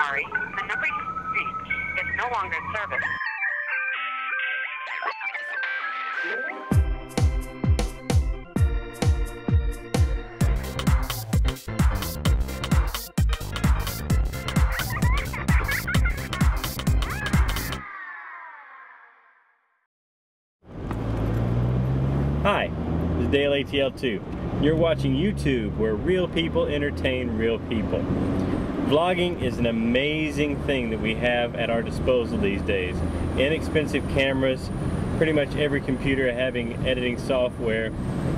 sorry, the number you reached is no longer in service. Hi, this is Dale ATL2. You're watching YouTube, where real people entertain real people. Vlogging is an amazing thing that we have at our disposal these days. Inexpensive cameras, pretty much every computer having editing software,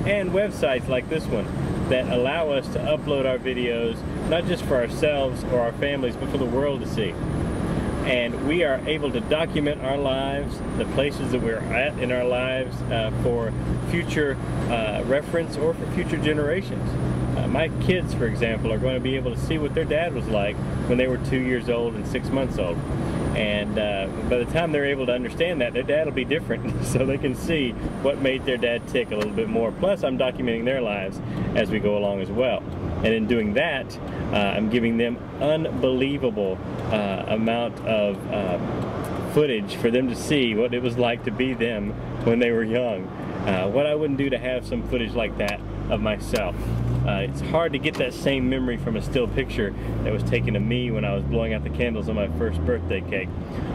and websites like this one that allow us to upload our videos, not just for ourselves or our families, but for the world to see. And we are able to document our lives, the places that we're at in our lives, for future reference or for future generations. My kids, for example, are going to be able to see what their dad was like when they were 2 years old and 6 months old. And by the time they're able to understand that, their dad will be different, so they can see what made their dad tick a little bit more. Plus, I'm documenting their lives as we go along as well. And in doing that, I'm giving them unbelievable amount of footage for them to see what it was like to be them when they were young. What I wouldn't do to have some footage like that of myself. It's hard to get that same memory from a still picture that was taken of me when I was blowing out the candles on my first birthday cake,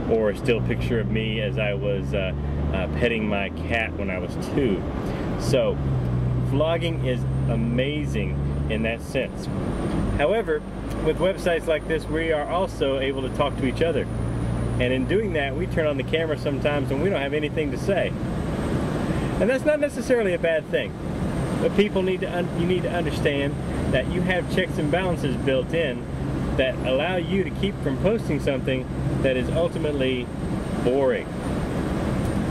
or a still picture of me as I was petting my cat when I was 2. So vlogging is amazing in that sense. However, with websites like this, we are also able to talk to each other. And in doing that, we turn on the camera sometimes when we don't have anything to say. And that's not necessarily a bad thing. But people you need to understand that you have checks and balances built in that allow you to keep from posting something that is ultimately boring.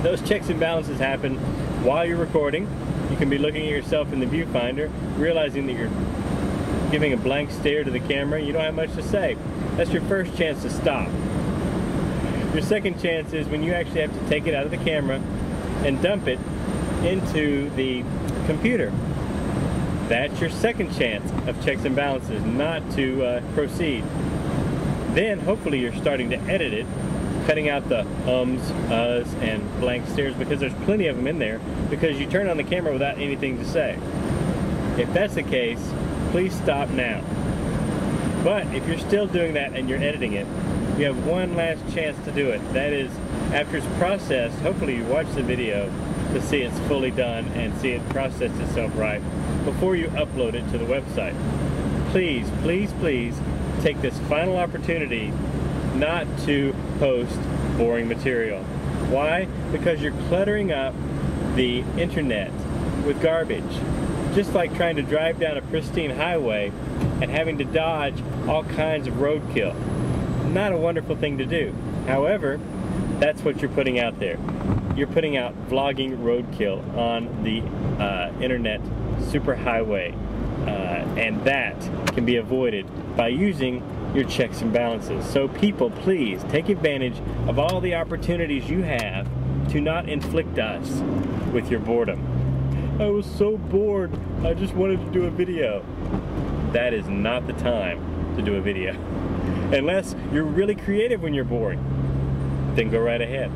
Those checks and balances happen while you're recording. You can be looking at yourself in the viewfinder, realizing that you're giving a blank stare to the camera. You don't have much to say. That's your first chance to stop. Your second chance is when you actually have to take it out of the camera and dump it into the computer. That's your second chance of checks and balances, not to proceed. Then hopefully you're starting to edit it, cutting out the ums, uhs, and blank stares, because there's plenty of them in there, because you turn on the camera without anything to say. If that's the case, please stop now. But if you're still doing that and you're editing it, you have one last chance to do it. That is, after it's processed, hopefully you watch the video to see it's fully done and see it process itself right before you upload it to the website. Please, please, please take this final opportunity not to post boring material. Why? Because you're cluttering up the internet with garbage. Just like trying to drive down a pristine highway and having to dodge all kinds of roadkill. Not a wonderful thing to do. However, that's what you're putting out there. You're putting out vlogging roadkill on the internet superhighway, and that can be avoided by using your checks and balances. So people, please take advantage of all the opportunities you have to not inflict us with your boredom. I was so bored, I just wanted to do a video. That is not the time to do a video. Unless you're really creative when you're bored, then go right ahead.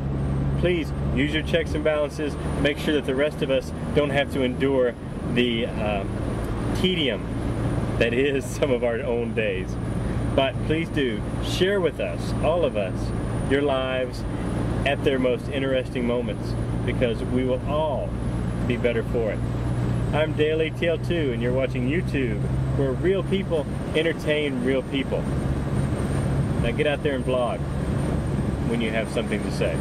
Please use your checks and balances. Make sure that the rest of us don't have to endure the tedium that is some of our own days. But please do share with us, all of us, your lives at their most interesting moments, because we will all be better for it. I'm Dale ATL2, and you're watching YouTube, where real people entertain real people. Now get out there and vlog when you have something to say.